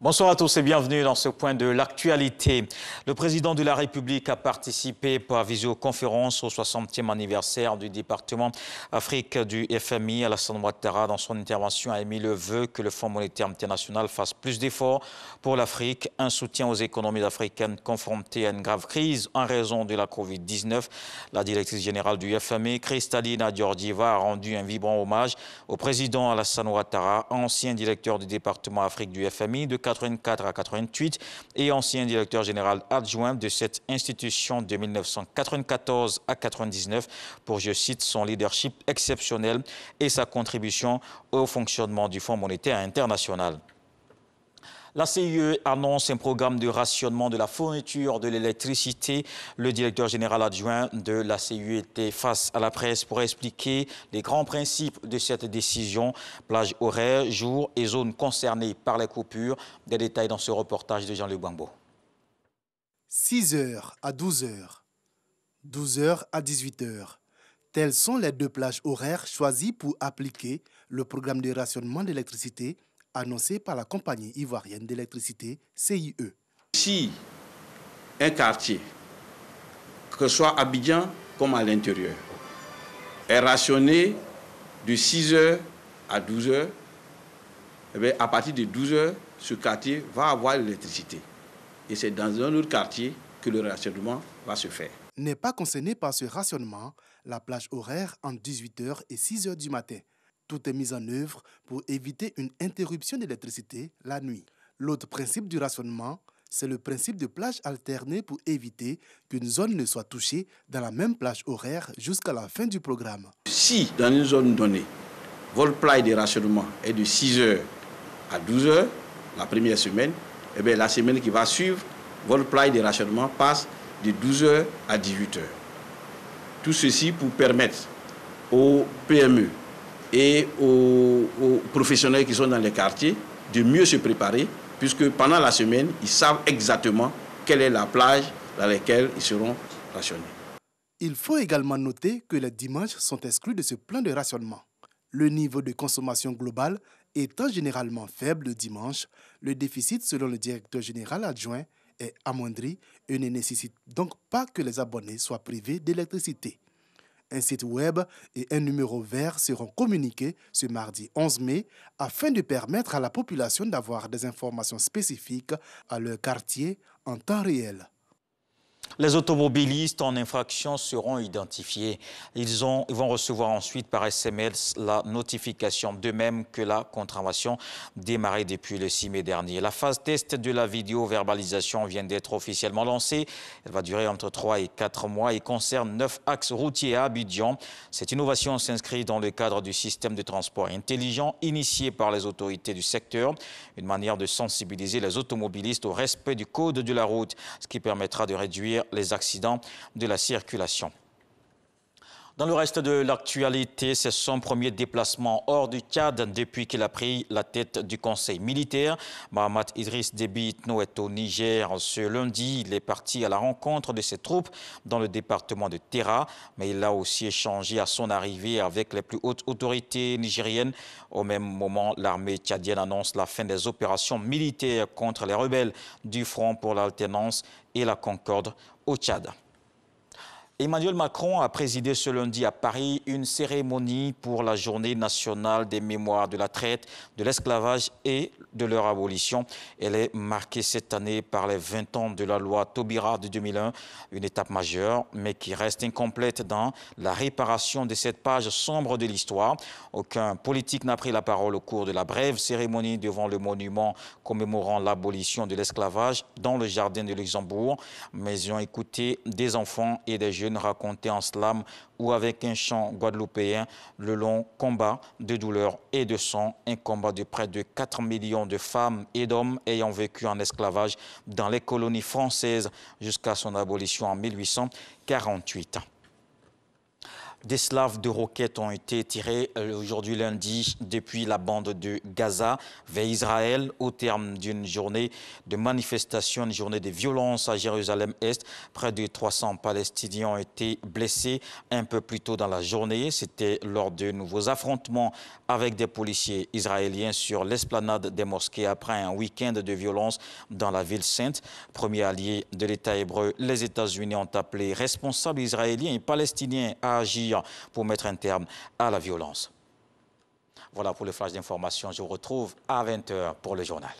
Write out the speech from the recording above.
Bonsoir à tous et bienvenue dans ce point de l'actualité. Le président de la République a participé par visioconférence au 60e anniversaire du département Afrique du FMI. Alassane Ouattara, dans son intervention, a émis le vœu que le Fonds monétaire international fasse plus d'efforts pour l'Afrique, un soutien aux économies africaines confrontées à une grave crise en raison de la Covid-19. La directrice générale du FMI, Kristalina Georgieva, a rendu un vibrant hommage au président Alassane Ouattara, ancien directeur du département Afrique du FMI de 84 à 88 et ancien directeur général adjoint de cette institution de 1994 à 99 pour, je cite, son leadership exceptionnel et sa contribution au fonctionnement du Fonds monétaire international. La CIE annonce un programme de rationnement de la fourniture de l'électricité. Le directeur général adjoint de la CIE était face à la presse pour expliquer les grands principes de cette décision. Plage horaire, jours et zones concernées par les coupures. Des détails dans ce reportage de Jean-Luc Bambo. 6h à 12h, 12h à 18h. Telles sont les deux plages horaires choisies pour appliquer le programme de rationnement d'électricité annoncé par la compagnie ivoirienne d'électricité CIE. Si un quartier, que ce soit Abidjan comme à l'intérieur, est rationné de 6h à 12h, eh bien, à partir de 12h, ce quartier va avoir l'électricité. Et c'est dans un autre quartier que le rationnement va se faire. N'est pas concerné par ce rationnement la plage horaire entre 18h et 6h du matin. Tout est mis en œuvre pour éviter une interruption d'électricité la nuit. L'autre principe du rationnement, c'est le principe de plage alternée pour éviter qu'une zone ne soit touchée dans la même plage horaire jusqu'à la fin du programme. Si dans une zone donnée, votre plage de rationnement est de 6h à 12h, la première semaine, eh bien, la semaine qui va suivre, votre plage de rationnement passe de 12h à 18h. Tout ceci pour permettre aux PME et aux professionnels qui sont dans les quartiers de mieux se préparer, puisque pendant la semaine, ils savent exactement quelle est la plage dans laquelle ils seront rationnés. Il faut également noter que les dimanches sont exclus de ce plan de rationnement. Le niveau de consommation globale étant généralement faible le dimanche, le déficit, selon le directeur général adjoint, est amoindri et ne nécessite donc pas que les abonnés soient privés d'électricité. Un site web et un numéro vert seront communiqués ce mardi 11 mai afin de permettre à la population d'avoir des informations spécifiques à leur quartier en temps réel. Les automobilistes en infraction seront identifiés. Ils vont recevoir ensuite par SMS la notification, de même que la contravention démarrée depuis le 6 mai dernier. La phase test de la vidéo-verbalisation vient d'être officiellement lancée. Elle va durer entre 3 et 4 mois et concerne 9 axes routiers à Abidjan. Cette innovation s'inscrit dans le cadre du système de transport intelligent initié par les autorités du secteur, une manière de sensibiliser les automobilistes au respect du code de la route, ce qui permettra de réduire les accidents de la circulation. Dans le reste de l'actualité, c'est son premier déplacement hors du Tchad depuis qu'il a pris la tête du Conseil militaire. Mahamat Idriss Déby Itno est au Niger ce lundi. Il est parti à la rencontre de ses troupes dans le département de Terra, mais il a aussi échangé à son arrivée avec les plus hautes autorités nigériennes. Au même moment, l'armée tchadienne annonce la fin des opérations militaires contre les rebelles du Front pour l'alternance et la concorde au Tchad. Emmanuel Macron a présidé ce lundi à Paris une cérémonie pour la journée nationale des mémoires de la traite, de l'esclavage et de leur abolition. Elle est marquée cette année par les 20 ans de la loi Taubira de 2001, une étape majeure, mais qui reste incomplète dans la réparation de cette page sombre de l'histoire. Aucun politique n'a pris la parole au cours de la brève cérémonie devant le monument commémorant l'abolition de l'esclavage dans le jardin de Luxembourg, mais ils ont écouté des enfants et des jeunes raconter en slam ou avec un chant guadeloupéen le long combat de douleur et de sang, un combat de près de 4 millions de femmes et d'hommes ayant vécu en esclavage dans les colonies françaises jusqu'à son abolition en 1848. Des slaves de roquettes ont été tirés aujourd'hui lundi depuis la bande de Gaza vers Israël au terme d'une journée de manifestation, une journée de violence à Jérusalem-Est. Près de 300 Palestiniens ont été blessés un peu plus tôt dans la journée. C'était lors de nouveaux affrontements avec des policiers israéliens sur l'esplanade des mosquées après un week-end de violence dans la ville sainte. Premier allié de l'État hébreu, les États-Unis ont appelé responsables israéliens et palestiniens à agir pour mettre un terme à la violence. Voilà pour le flash d'information. Je vous retrouve à 20 h pour le journal.